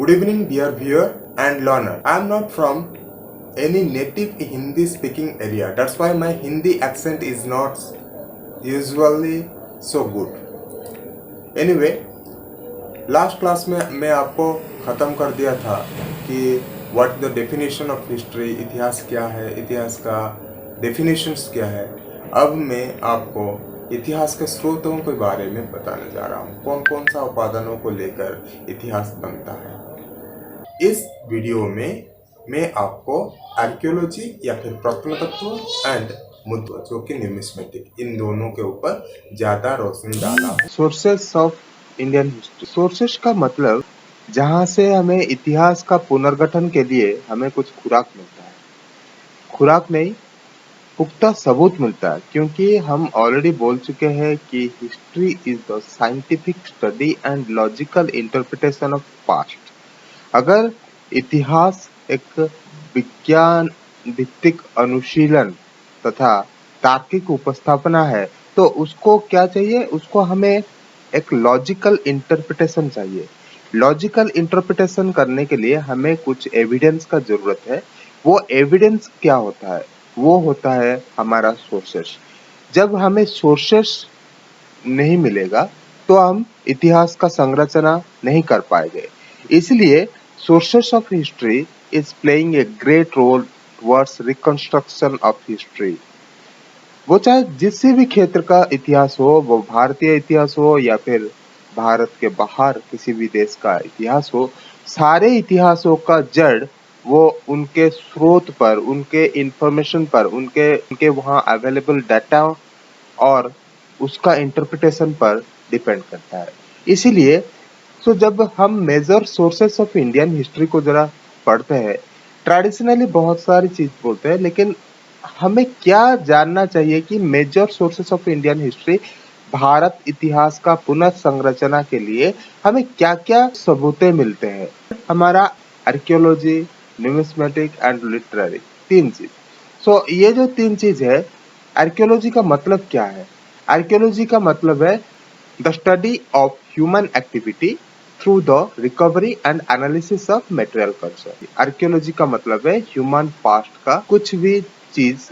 Good evening, dear viewer and learner. I am not from any native Hindi speaking area. That's why my Hindi accent is not usually so good. Anyway, last class में मैं आपको ख़त्म कर दिया था कि what the definition of history, इतिहास क्या है, इतिहास का डेफिनेशंस क्या है। अब मैं आपको इतिहास के स्रोतों के बारे में बताने जा रहा हूँ, कौन कौन सा उपादानों को लेकर इतिहास बनता है। इस वीडियो में मैं आपको आर्कियोलॉजी या फिर प्रत्नतत्व एंड मुद्रा जो कि न्यूमिस्मेटिक, इन दोनों के ऊपर ज़्यादा रोशनी डाला। Sources of Indian history. Sources का मतलब जहाँ से हमें इतिहास का पुनर्गठन के लिए हमें कुछ खुराक मिलता है। खुराक नहीं, पुख्ता सबूत मिलता है, क्योंकि हम ऑलरेडी बोल चुके हैं कि history is the scientific study and logical interpretation of past. अगर इतिहास एक विज्ञान भित्तिक अनुशीलन तथा तार्किक उपस्थापना है, तो उसको क्या चाहिए, उसको हमें एक लॉजिकल इंटरप्रिटेशन चाहिए। लॉजिकल इंटरप्रिटेशन करने के लिए हमें कुछ एविडेंस का जरूरत है। वो एविडेंस क्या होता है? वो होता है हमारा सोर्सेस। जब हमें सोर्सेस नहीं मिलेगा तो हम इतिहास का संरचना नहीं कर पाएंगे। इसलिए sources of history is playing a great role towards reconstruction of history। वो चाहे जिस भी क्षेत्र का इतिहास हो, वो भारतीय इतिहास हो या फिर भारत के बाहर किसी भी देश का इतिहास हो, सारे इतिहासों का जड़ वो उनके स्रोत पर, उनके इंफॉर्मेशन पर, उनके वहाँ अवेलेबल डाटा और उसका इंटरप्रिटेशन पर डिपेंड करता है। इसीलिए जब हम major sources of Indian history को जरा पढ़ते हैं, ट्रेडिशनली बहुत सारी चीज बोलते हैं, लेकिन हमें क्या जानना चाहिए कि major sources of Indian history, Bharat इतिहास का पुनर्संरचना के लिए हमें क्या क्या सबूतें मिलते हैं। हमारा आर्कियोलॉजी, न्यूमिस्मेटिक एंड लिटरेरी, तीन चीज। ये जो तीन चीज है, आर्कियोलॉजी का मतलब क्या है? आर्कियोलॉजी का मतलब है the study of human activity through the recovery and analysis of material culture. Archaeology का मतलब है ह्यूमन पास्ट का कुछ भी चीज,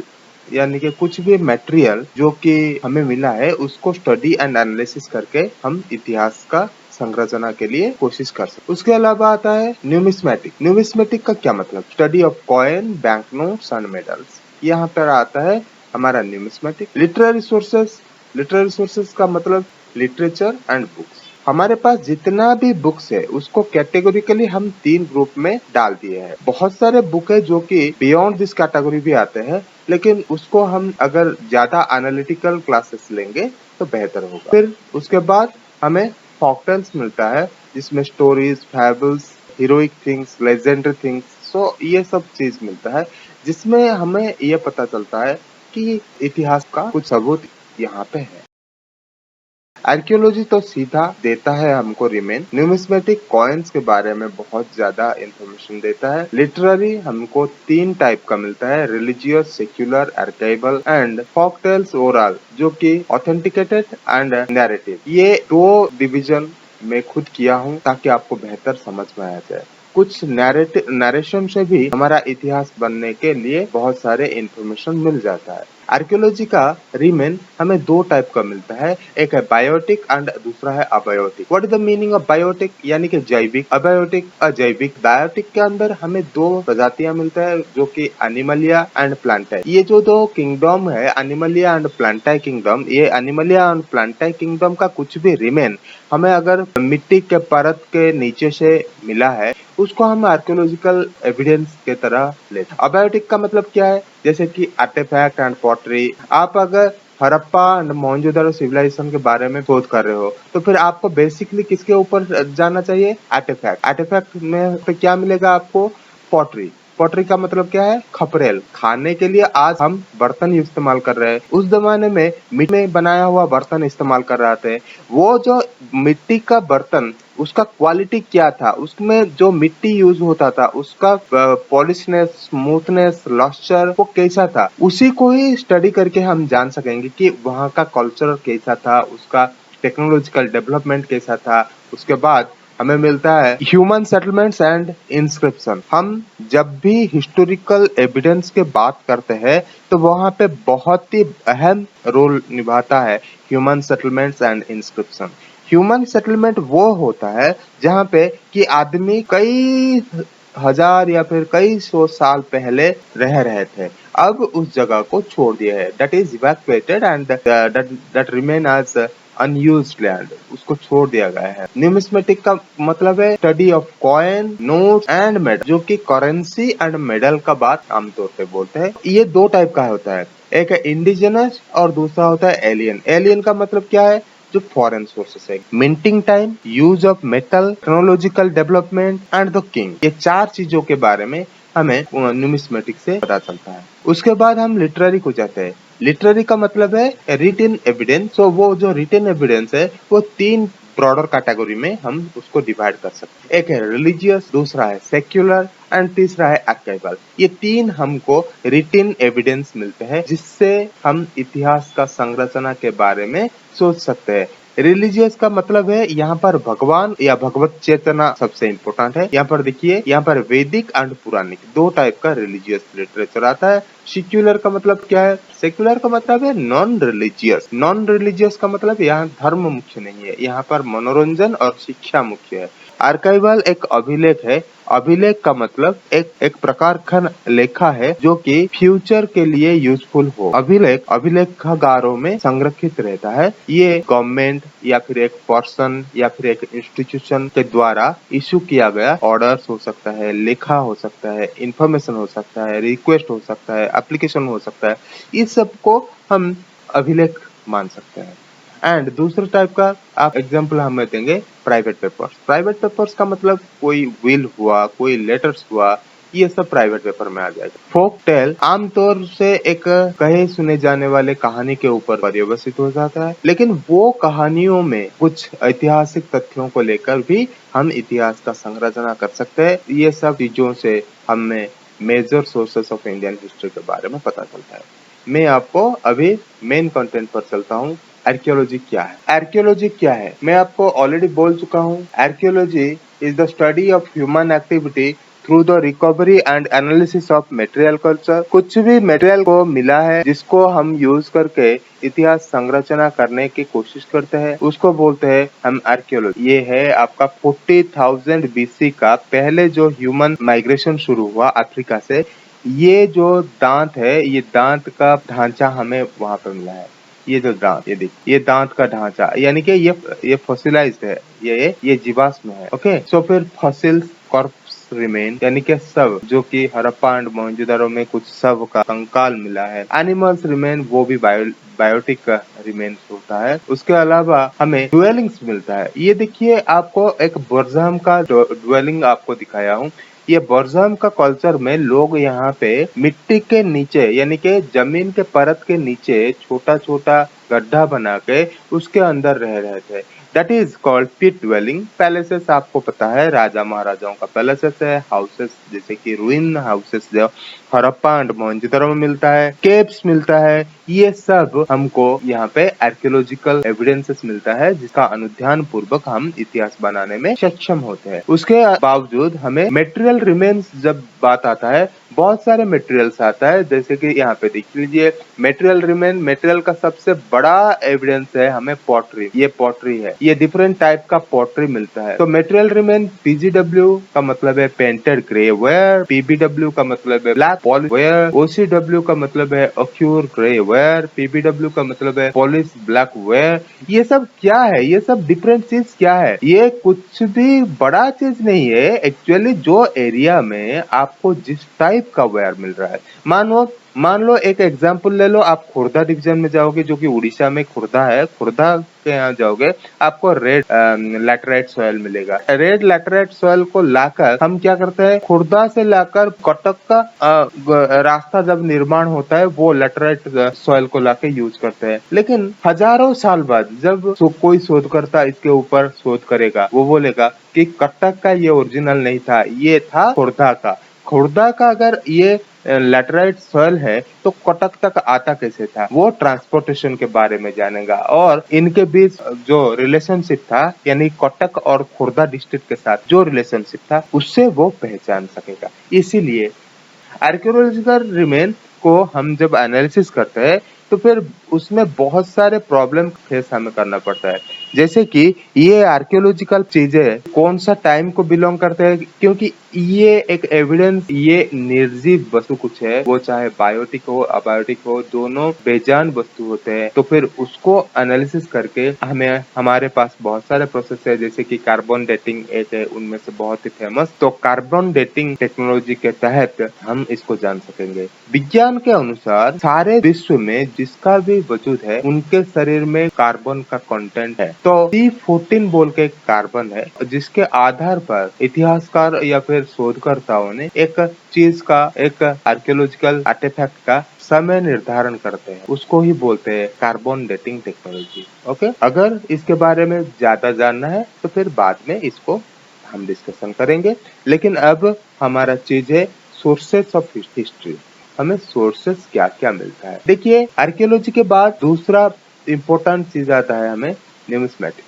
यानी कि कुछ भी मटेरियल जो कि हमें मिला है, उसको स्टडी एंड एनालिसिस करके हम इतिहास का संरचना के लिए कोशिश कर सकते। उसके अलावा आता है न्यूमिस्मेटिक। न्यूमिस्मेटिक का क्या मतलब? Study of coin, bank notes and medals. यहाँ पर आता है हमारा numismatic. Literary sources. Literary sources का मतलब लिटरेचर एंड बुक्स। हमारे पास जितना भी बुक्स है उसको कैटेगोरिकली हम तीन ग्रुप में डाल दिए हैं। बहुत सारे बुक है जो कि बियॉन्ड दिस कैटेगरी भी आते हैं, लेकिन उसको हम अगर ज्यादा एनालिटिकल क्लासेस लेंगे तो बेहतर होगा। फिर उसके बाद हमें फॉक्टेल्स मिलता है, जिसमें stories, fables, heroic things, legendary things, ये सब चीज मिलता है, जिसमें हमें ये पता चलता है कि इतिहास का कुछ सबूत यहाँ पे है। आर्कियोलॉजी तो सीधा देता है हमको रिमेन। न्यूमिस्मेटिक कॉइन्स के बारे में बहुत ज्यादा इंफॉर्मेशन देता है। लिटरेरी हमको तीन टाइप का मिलता है, religious, secular, archival and folktales oral, जो कि ऑथेंटिकेटेड एंड नैरेटिव। ये दो डिवीजन मैं खुद किया हूँ ताकि आपको बेहतर समझ में आ जाए। कुछ नरेशन से भी हमारा इतिहास बनने के लिए बहुत सारे इंफॉर्मेशन मिल जाता है। आर्कियोलॉजी का रीमेन हमें दो टाइप का मिलता है, एक है बायोटिक एंड दूसरा है abiotic. What is the meaning of biotic? यानी कि जैविक। अबायोटिक अजैविक। बायोटिक के अंदर हमें दो प्रजातियां मिलता है, जो कि एनिमलिया एंड प्लांटाई। ये जो दो किंगडम है, एनिमलिया एंड प्लांटाई किंगडम, ये एनिमलिया एंड प्लांटाई किंगडम का कुछ भी रिमेन हमें अगर मिट्टी के परत के नीचे से मिला है, उसको हम आर्कियोलॉजिकल एविडेंस के तरह लेते हैं। अबायोटिक का मतलब क्या है? जैसे कि आर्टिफैक्ट एंड पॉटरी। आप अगर हड़प्पा एंड मोहनजोदड़ो सिविलाइजेशन के बारे में शोध कर रहे हो, तो फिर आपको बेसिकली किसके ऊपर जानना चाहिए? आर्टिफैक्ट। आर्टिफैक्ट में तो क्या मिलेगा आपको? पॉटरी। पॉटरी का मतलब क्या है? खपरेल। खाने के लिए आज हम बर्तन इस्तेमाल कर रहे हैं, उस जमाने में मिट्टी में बनाया हुआ बर्तन इस्तेमाल कर रहे थे। वो जो मिट्टी का बर्तन, उसका क्वालिटी क्या था, उसमें जो मिट्टी यूज होता था, उसका पॉलिशनेस, स्मूथनेस, लॉस्चर वो कैसा था, उसी को ही स्टडी करके हम जान सकेंगे कि वहाँ का कल्चर कैसा था, उसका टेक्नोलॉजिकल डेवलपमेंट कैसा था। उसके बाद हमें मिलता है ह्यूमन सेटलमेंट्स एंड इंस्क्रिप्शन। हम जब भी हिस्टोरिकल एविडेंस के बात करते हैं तो वहाँ पे बहुत ही अहम रोल निभाता है human settlements and inscription. Human settlement वो होता है जहाँ पे कि आदमी कई हजार या फिर कई सौ साल पहले रह रहे थे, अब उस जगह को छोड़ दिया है, that is evacuated and that remain as unused land, उसको छोड़ दिया गया है। न्यूमिस्मेटिक का मतलब है study of coin, note and medal, जो कि करेंसी एंड मेडल का बात आमतौर पे बोलते हैं। ये दो टाइप का होता है, एक है इंडिजिनस और दूसरा होता है एलियन। एलियन का मतलब क्या है, जो फॉरेन सोर्सेस है। Minting time, use of metal, technological development and the king, ये चार चीजों के बारे में हमें न्यूमिस्मेटिक से पता चलता है। उसके बाद हम लिटरेरी को जाते हैं। लिटरेरी का मतलब है रिटन एविडेंस। तो वो जो रिटन एविडेंस है वो तीन ब्रॉडर कैटेगरी में हम उसको डिवाइड कर सकते हैं। एक है रिलीजियस, दूसरा है सेक्युलर एंड तीसरा है आर्काइवल। ये तीन हमको रिटन एविडेंस मिलते हैं जिससे हम इतिहास का संरचना के बारे में सोच सकते हैं। रिलीजियस का मतलब है यहाँ पर भगवान या भगवत चेतना सबसे इम्पोर्टेंट है। यहाँ पर देखिए, यहाँ पर वैदिक एंड पुराणिक दो टाइप का रिलीजियस लिटरेचर आता है। सेक्युलर का मतलब क्या है, सेक्युलर का मतलब है नॉन रिलीजियस। नॉन रिलीजियस का मतलब यहाँ धर्म मुख्य नहीं है, यहाँ पर मनोरंजन और शिक्षा मुख्य है। आर्काइवल एक अभिलेख है। अभिलेख का मतलब एक प्रकार का लेखा है जो कि फ्यूचर के लिए यूजफुल हो। अभिलेख अभिलेखागारों में संरक्षित रहता है। ये गवर्नमेंट या फिर एक पर्सन या फिर एक इंस्टीट्यूशन के द्वारा इशू किया गया ऑर्डर्स हो सकता है, लेखा हो सकता है, इंफॉर्मेशन हो सकता है, रिक्वेस्ट हो सकता है, एप्लीकेशन हो सकता है, इस सब को हम अभिलेख मान सकते हैं। एंड दूसरे टाइप का आप एग्जांपल हमें देंगे प्राइवेट पेपर्स। प्राइवेट पेपर्स का मतलब कोई विल हुआ, कोई लेटर्स हुआ, ये सब प्राइवेट पेपर में आ जाएगा। फोक टेल आमतौर से एक कहे सुने जाने वाले कहानी के ऊपर पर्यवसित हो जाता है, लेकिन वो कहानियों में कुछ ऐतिहासिक तथ्यों को लेकर भी हम इतिहास का संरचना कर सकते हैं। ये सब चीजों से हमें major sources of Indian history के बारे में पता चलता है। मैं आपको अभी मेन कंटेंट पर चलता हूँ। आर्कियोलॉजी क्या है? आर्कियोलॉजी क्या है मैं आपको ऑलरेडी बोल चुका हूँ। Archaeology is the study of human activity through the recovery and analysis of material culture. कुछ भी मटेरियल को मिला है जिसको हम यूज करके इतिहास संरचना करने की कोशिश करते हैं, उसको बोलते हैं हम आर्कियोलॉजी। ये है आपका 40,000 BC का पहले जो ह्यूमन माइग्रेशन शुरू हुआ अफ्रीका से। ये जो दांत है, ये दांत का ढांचा हमें वहां पर मिला है। ये जो दांत, ये देखिए, ये दांत का ढांचा, यानी कि ये फॉसिलाइज्ड है, ये जीवाश्म है। ओके, सो फिर फॉसिल्स, कॉर्प्स रिमेन, यानी कि शव, जो कि हड़प्पा एंड मोहनजोदड़ो में कुछ शव का कंकाल मिला है। एनिमल्स रिमेन, वो भी बायोटिक रिमेन्स होता है। उसके अलावा हमें ड्वेलिंग्स मिलता है। ये देखिए, आपको एक बर्जहम का ड्वेलिंग आपको दिखाया हूँ। ये बर्जहम का कल्चर में लोग यहाँ पे मिट्टी के नीचे, यानी कि जमीन के परत के नीचे छोटा छोटा गड्ढा बना के उसके अंदर रह रहे थे। That is called pit dwelling. Palaces आपको पता है, राजा महाराजाओं का पैलेसेस है, हाउसेस जैसे कि रुइन हाउसेस जो हड़प्पा एंड मोहनजोदड़ो में मिलता है, केव्स मिलता है। ये सब हमको यहाँ पे आर्कियोलॉजिकल एविडेंसेस मिलता है जिसका अनुध्यान पूर्वक हम इतिहास बनाने में सक्षम होते हैं। उसके बावजूद हमें मटेरियल रिमेन्स जब बात आता है, बहुत सारे मटेरियल्स आता है, जैसे कि यहाँ पे देख लीजिए मटेरियल रिमेन। मटेरियल का सबसे बड़ा एविडेंस है हमें पॉटरी। ये पॉटरी है, ये डिफरेंट टाइप का पॉटरी मिलता है। तो मटेरियल रिमेन, पीजीडब्ल्यू का मतलब है पेंटेड ग्रे वेयर, पीबीडब्ल्यू का मतलब है ब्लैक पॉलिश वेयर, ओसीडब्ल्यू का मतलब है अक्यूर ग्रे वेयर, पीबीडब्ल्यू का मतलब है पॉलिश ब्लैक वेयर। ये सब क्या है, ये सब डिफरेंट चीज क्या है? ये कुछ भी बड़ा चीज नहीं है एक्चुअली। जो एरिया में आपको जिस टाइप का वेयर मिल रहा है, मान लो एक एग्जांपल ले लो, आप खुर्दा डिवीजन में जाओगे जो कि उड़ीसा में खुर्दा है। खुर्दा के यहाँ जाओगे, आपको रेड लैटराइट सॉइल मिलेगा। रेड लैटराइट सॉइल को लाकर हम क्या करते हैं, खुर्दा से लाकर कटक का रास्ता जब निर्माण होता है वो लैटराइट सॉइल को लाके यूज करते हैं। लेकिन हजारों साल बाद जब कोई शोधकर्ता इसके ऊपर शोध करेगा, वो बोलेगा कि कटक का ये ओरिजिनल नहीं था, ये था खुर्दा का। खुर्दा का अगर ये लैटेराइट सॉइल है तो कटक तक आता कैसे था, वो ट्रांसपोर्टेशन के बारे में जानेगा और इनके बीच जो रिलेशनशिप था यानी कटक और खुर्दा डिस्ट्रिक्ट के साथ जो रिलेशनशिप था उससे वो पहचान सकेगा। इसीलिए आर्कियोलॉजिकल रिमेन को हम जब एनालिसिस करते हैं तो फिर उसमें बहुत सारे प्रॉब्लम फेस हमें करना पड़ता है, जैसे कि ये आर्कियोलॉजिकल चीजें कौन सा टाइम को बिलोंग करते हैं, क्योंकि ये एक एविडेंस, ये निर्जीव वस्तु कुछ है, वो चाहे बायोटिक हो अबायोटिक हो, दोनों बेजान वस्तु होते हैं। तो फिर उसको एनालिसिस करके हमें हमारे पास बहुत सारे प्रोसेस है, जैसे कि कार्बन डेटिंग एक है उनमें से बहुत ही फेमस। तो कार्बन डेटिंग टेक्नोलॉजी के तहत हम इसको जान सकेंगे। विज्ञान के अनुसार सारे विश्व में जिसका भी वजूद है उनके शरीर में कार्बन का कंटेंट है। तो C14 बोल के कार्बन है जिसके आधार पर इतिहासकार या फिर शोधकर्ताओं ने एक चीज का, एक आर्कियोलॉजिकल आर्टिफैक्ट का समय निर्धारण करते हैं, उसको ही बोलते हैं कार्बन डेटिंग टेक्नोलॉजी। ओके, अगर इसके बारे में ज्यादा जानना है तो फिर बाद में इसको हम डिस्कशन करेंगे, लेकिन अब हमारा चीज है सोर्सेस ऑफ हिस्ट्री। हमें सोर्सेस क्या क्या मिलता है। देखिए, आर्कियोलॉजी के बाद दूसरा इम्पोर्टेंट चीज आता है हमें न्यूमिस्मेटिक।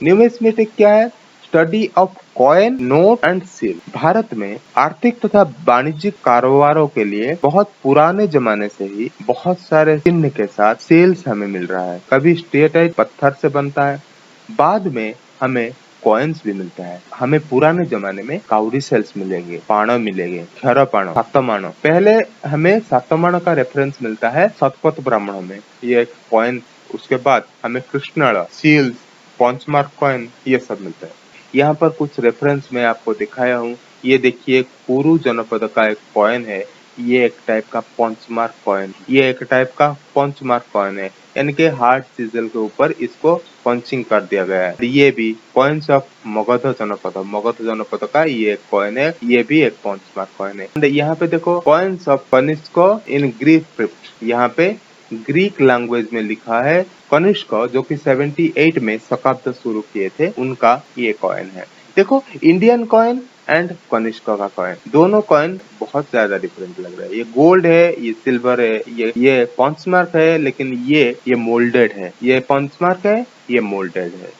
न्यूमिस्मेटिक क्या है? Study of coin, note and seal. Bharat में आर्थिक तथा वाणिज्यिक कारोबारों के लिए बहुत पुराने जमाने से ही बहुत सारे चिन्ह के साथ सेल्स हमें मिल रहा है। कभी स्टेटाइट पत्थर से बनता है, बाद में हमें कॉइन्स भी मिलता है। हमें पुराने जमाने में काउरी सेल्स मिलेंगे, पाणो मिलेंगे, क्षरपाणो, सातमाणो। पहले हमें सातमाणो का रेफरेंस मिलता है शतपथ ब्राह्मणों में, ये एक कॉइन। उसके बाद हमें कृष्णाला, सील्स, पंचमार्क कॉइन ये सब मिलता है। यहाँ पर कुछ रेफरेंस मैं आपको दिखाया हूँ। ये देखिए, कुरु जनपद का एक कॉइन है, ये एक टाइप का पंचमार्क कॉइन, ये एक टाइप का पंचमार्क कॉइन है, यानी कि हार्ड सिजल के ऊपर इसको पंचिंग कर दिया गया है। ये भी कॉइन्स ऑफ मगध जनपद, मगध जनपद का ये एक कॉइन है, ये भी एक पंचमार्क कॉइन है। यहाँ पे देखो, coins of Kanishka in Greek script, यहाँ पे ग्रीक लैंग्वेज में लिखा है। कनिष्क जो कि 78 में शकाब्द शुरू किए थे, उनका ये कॉइन है। देखो, इंडियन कॉइन एंड कनिष्क का कॉइन, दोनों कॉइन बहुत ज्यादा डिफरेंट लग रहा है। ये गोल्ड है, ये सिल्वर है, ये पंचमार्क है, लेकिन ये मोल्डेड है। ये पंचमार्क है, ये मोल्डेड है।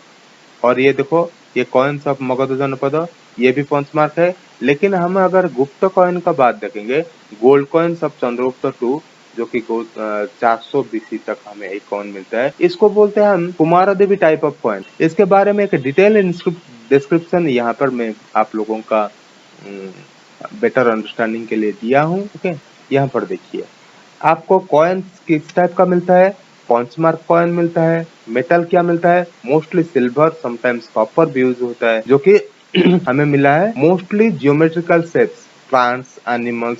और ये देखो, ये कॉइन्स ऑफ मगध जनपद, ये भी पंचमार्क है। लेकिन हम अगर गुप्त कॉइन का बात देखेंगे, gold coins of Chandragupta two, जो कि 400 BC तक हमें एक कॉइन मिलता है, इसको बोलते हैं हम कुमारदेवी टाइप ऑफ कॉइन। इसके बारे में एक डिटेल डिस्क्रिप्शन यहाँ पर मैं आप लोगों का बेटर अंडरस्टैंडिंग के लिए दिया हूँ। ओके, यहाँ पर देखिए, आपको कॉइन किस टाइप का मिलता है। पंचमार्क कॉइन मिलता है। मेटल क्या मिलता है? मोस्टली सिल्वर, समटाइम्स कॉपर भी यूज होता है, जो कि हमें मिला है mostly geometrical shapes, plants, animals,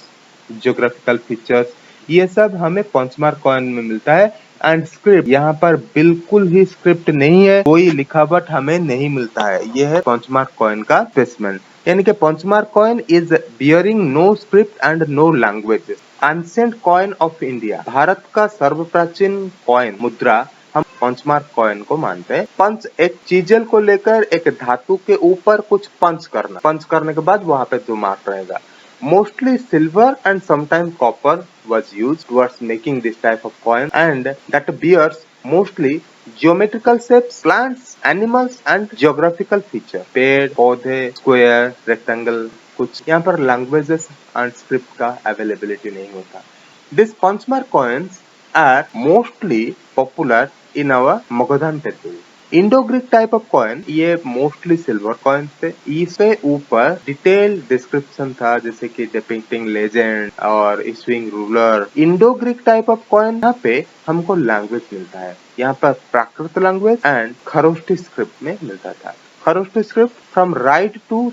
geographical features, ये सब हमें पंचमार्क कॉइन में मिलता है। एंड स्क्रिप्ट, यहाँ पर बिल्कुल ही स्क्रिप्ट नहीं है, कोई लिखावट हमें नहीं मिलता है। यह है पंचमार्क कॉइन का स्पेसिमेन, यानी कि punchmark coin is bearing no script and no languages. Ancient coin of India, Bharat का सर्वप्राचीन कॉइन मुद्रा हम पंचमार्क कॉइन को मानते हैं। पंच एक चीजल को लेकर एक धातु के ऊपर कुछ पंच करना, पंच करने के बाद वहां पे जो मार्क रहेगा। Mostly silver and sometimes copper was used towards making this type of coin, and that bears mostly geometrical shapes, plants, animals and geographical feature, पेड़, पौधे, square, rectangle, कुछ यहाँ पर languages and script का availability नहीं होता। These Panchmark coins are mostly popular in our Magadhan territory. Indo Greek type of coin, ये mostly silver coin थे। इसके ऊपर डिटेल डिस्क्रिप्शन था, जैसे कि डिपिक्टिंग लेजेंड और issuing ruler. Indo Greek type of coin, यहाँ पे हमको लैंग्वेज मिलता है। यहाँ पर Prakrit language and Kharoshthi script में मिलता था। Kharoshthi script from right to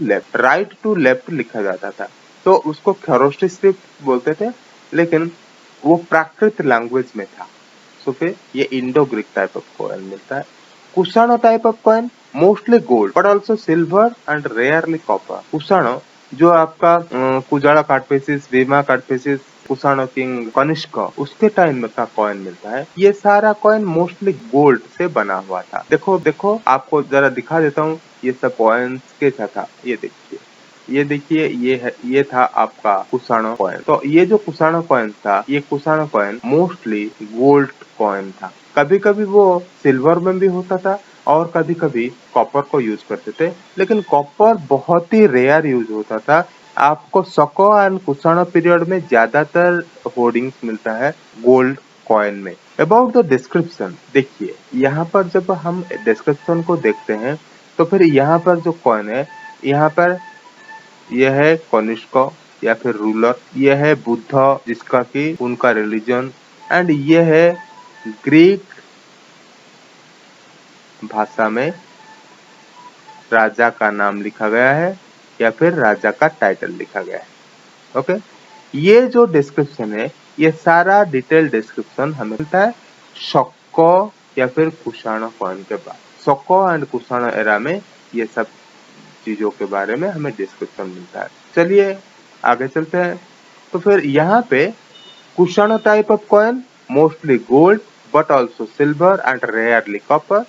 left लिखा जाता था, तो उसको खरोष्टी स्क्रिप्ट बोलते थे, लेकिन वो प्राकृत लैंग्वेज में था। तो फिर ये Indo Greek type of coin मिलता है। Kushana type of coin, mostly gold but also silver and rarely copper. Kushana जो आपका कुजाड़ा कार्टपेसिस, भीमा कार्टपेसिस, कुशाणो किंग, कनिष्क, उसके टाइम में का कॉइन मिलता है। ये सारा कॉइन मोस्टली गोल्ड से बना हुआ था। देखो आपको जरा दिखा देता हूँ, ये सब कॉइन्स कैसा था, ये देखिए। ये देखिए ये था आपका कुशाणो कॉइन। तो ये जो कुशाणो कॉइन था, ये कुशाणो कॉइन मोस्टली गोल्ड कॉइन था। कभी कभी वो सिल्वर में भी होता था और कभी कभी कॉपर को यूज करते थे, लेकिन कॉपर बहुत ही रेयर यूज होता था। आपको शको एंड कुशाणो पीरियड में ज्यादातर होर्डिंग्स मिलता है गोल्ड कॉइन में। अबाउट द डिस्क्रिप्शन, देखिए यहाँ पर जब हम डिस्क्रिप्शन को देखते हैं तो फिर यहाँ पर जो कॉइन है, यहाँ पर यह है कनिष्क या फिर रूलर, यह है बुद्ध जिसका कि उनका रिलीजन, एंड यह है ग्रीक भाषा में राजा का नाम लिखा गया है या फिर राजा का टाइटल लिखा गया है। ओके, ये जो डिस्क्रिप्शन है, ये सारा डिटेल डिस्क्रिप्शन हमें मिलता है शको या फिर कुशाणो कॉइन के बाद। शको एंड कुशाणो एरा में ये सब चीजों के बारे में हमें डिस्क्रिप्शन मिलता है। चलिए आगे चलते हैं। तो फिर यहाँ पे Kushana type of coin mostly gold but also silver and rarely copper,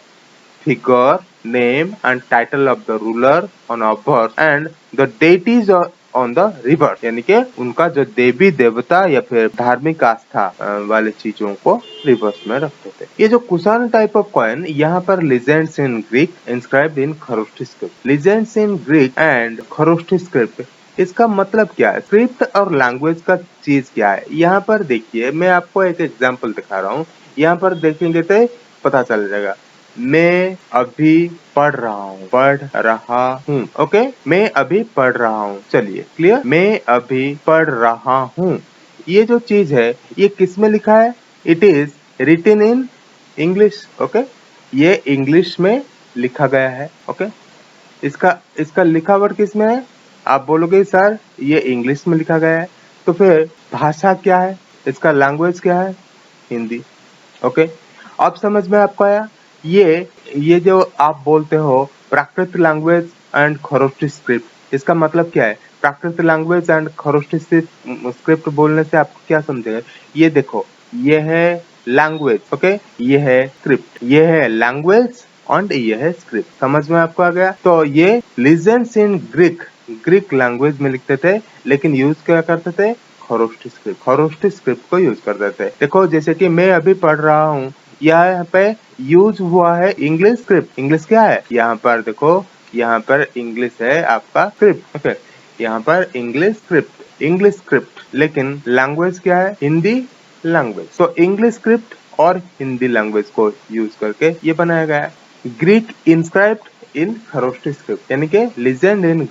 figure, name and title of the ruler on obverse and the deities on the reverse, यानी कि उनका जो देवी देवता या फिर धार्मिक आस्था वाले चीजों को रिवर्स में रखते थे। ये जो कुशाण टाइप ऑफ कॉइन, यहाँ पर legends in Greek inscribed in Kharoshthi script. Legends in Greek and Kharoshthi script, इसका मतलब क्या है? स्क्रिप्ट और लैंग्वेज का चीज क्या है? यहाँ पर देखिए, मैं आपको एक एग्जाम्पल दिखा रहा हूँ। यहाँ पर देखेंगे तो पता चल जाएगा। मैं अभी पढ़ रहा हूँ। ओके, मैं अभी पढ़ रहा हूँ। चलिए क्लियर, मैं अभी पढ़ रहा हूँ। ये जो चीज है, ये किस में लिखा है? It is written in English. Okay, ये इंग्लिश में लिखा गया है। ओके, इसका लिखावट किस में है? आप बोलोगे सर ये इंग्लिश में लिखा गया है, तो फिर भाषा क्या है? इसका लैंग्वेज क्या है? हिंदी। ओके, अब समझ में आपको आया? ये जो आप बोलते हो प्राकृत लैंग्वेज एंड खरोष्ठी स्क्रिप्ट, इसका मतलब क्या है? प्राकृत लैंग्वेज एंड खरोष्ठी स्क्रिप्ट बोलने से आपको क्या समझेगा? ये देखो, ये है लैंग्वेज, ओके, ये है स्क्रिप्ट, ये है लैंग्वेज एंड ये है स्क्रिप्ट। समझ में आपको आ गया? तो ये लीजेंड्स इन ग्रीक लैंग्वेज में लिखते थे, लेकिन यूज क्या करते थे? खरोष्ठी स्क्रिप्ट को यूज करते थे। देखो, जैसे कि मैं अभी पढ़ रहा हूँ, यहाँ पे यूज हुआ है इंग्लिश स्क्रिप्ट। इंग्लिश क्या है? यहाँ पर देखो, यहाँ पर इंग्लिश है आपका स्क्रिप्ट। ओके, यहाँ पर इंग्लिश स्क्रिप्ट, लेकिन लैंग्वेज क्या है? हिंदी लैंग्वेज। तो इंग्लिश स्क्रिप्ट और हिंदी लैंग्वेज को यूज करके ये बनाया गया है। Greek inscribed in Kharoshthi script, यानी कि लेजेंड इन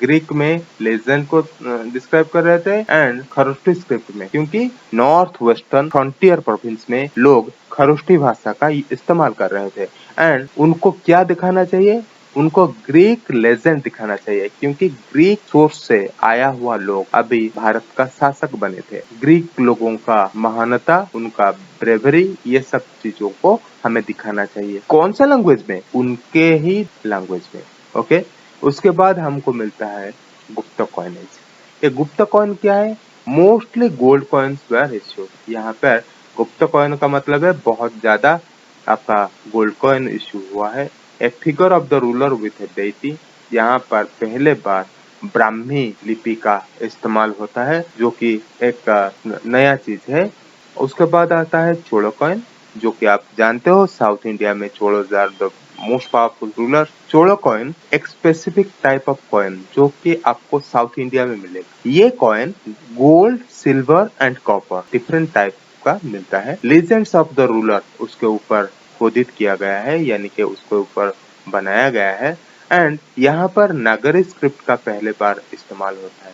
ग्रीक में लेजेंड को डिस्क्राइब कर रहे थे एंड खरोष्ठी स्क्रिप्ट में, क्योंकि नॉर्थ वेस्टर्न फ्रंटियर प्रोविंस में लोग खरोष्ठी भाषा का इस्तेमाल कर रहे थे एंड उनको क्या दिखाना चाहिए? उनको ग्रीक लेजेंड दिखाना चाहिए, क्योंकि ग्रीक सोर्स से आया हुआ लोग अभी भारत का शासक बने थे। ग्रीक लोगों का महानता, उनका ब्रेवरी, ये सब चीजों को हमें दिखाना चाहिए। कौन सा लैंग्वेज में? उनके ही लैंग्वेज में। ओके, उसके बाद हमको मिलता है गुप्त कॉइनेज। ये गुप्त कॉइन क्या है? Mostly gold coins were issued. यहाँ पर गुप्त कॉइन का मतलब है बहुत ज्यादा आपका गोल्ड कॉइन इश्यू हुआ है। A figure of the ruler with a deity, यहाँ पर पहले बार ब्राह्मी लिपि का इस्तेमाल होता है, जो कि एक नया चीज है। उसके बाद आता है चोलो कॉइन, जो कि आप जानते हो साउथ इंडिया में Cholas are the most powerful ruler. Chola coin एक स्पेसिफिक टाइप ऑफ कॉइन जो कि आपको साउथ इंडिया में मिलेगा। ये coin gold, silver and copper different type का मिलता है। लीजेंड्स ऑफ द रूलर उसके ऊपर खोदित किया गया है, यानी कि उसके ऊपर बनाया गया है एंड यहाँ पर नागरी स्क्रिप्ट का पहले बार इस्तेमाल होता है।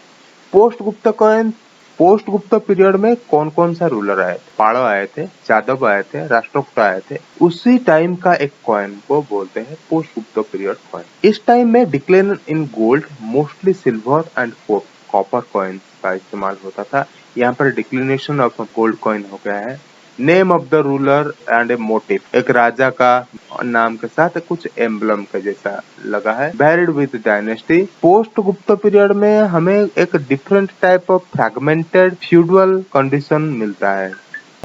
पोस्ट गुप्त पीरियड में कौन कौन सा रूलर आए थे? पाड़ो आए थे, यादव आए थे, राष्ट्रकूट आए थे। उसी टाइम का एक कॉइन को बोलते हैं पोस्ट गुप्त पीरियड कॉइन। इस टाइम में decline in gold, mostly silver and copper coins का इस्तेमाल होता था। यहाँ पर डिक्लिनेशन ऑफ गोल्ड कॉइन हो गया है। Name of the ruler and A motive, एक राजा का नाम के साथ कुछ एम्बलम के जैसा लगा है। Buried with dynasty. पोस्ट गुप्त पीरियड में हमें एक different type of fragmented feudal condition मिलता है।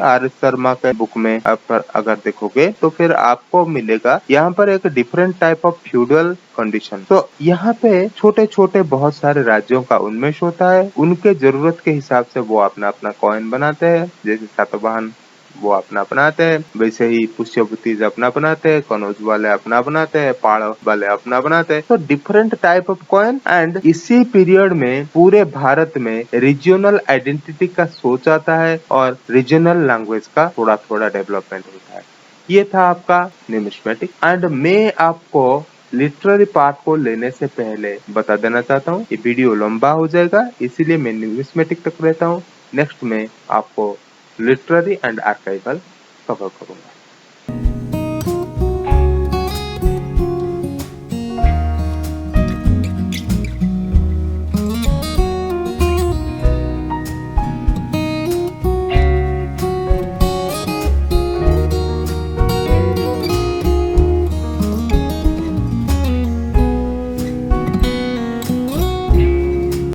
आर शर्मा के बुक में आप अगर देखोगे तो फिर आपको मिलेगा यहाँ पर एक different type of feudal condition. तो यहाँ पे छोटे छोटे बहुत सारे राज्यों का उन्मेष होता है, उनके जरूरत के हिसाब से वो अपना अपना कॉइन बनाते हैं। जैसे सातवाहन वो अपना बनाते हैं, वैसे ही पुष्यभूतिज अपना बनाते हैं, कनौज वाले अपना बनाते हैं, पाड़ वाले अपना बनाते हैं। तो different type of coin and इसी पीरियड में पूरे भारत में रीजनल आइडेंटिटी का सोच आता है और रीजनल लैंग्वेज का थोड़ा थोड़ा डेवलपमेंट होता है। ये था आपका न्यूमिस्मेटिक एंड मैं आपको लिटरेरी पार्ट को लेने से पहले बता देना चाहता हूँ ये वीडियो लंबा हो जाएगा, इसीलिए मैं न्यूमिस्मेटिक तक रहता हूँ। नेक्स्ट में आपको लिटरेरी एंड आर्काइवल कवर करूंगा।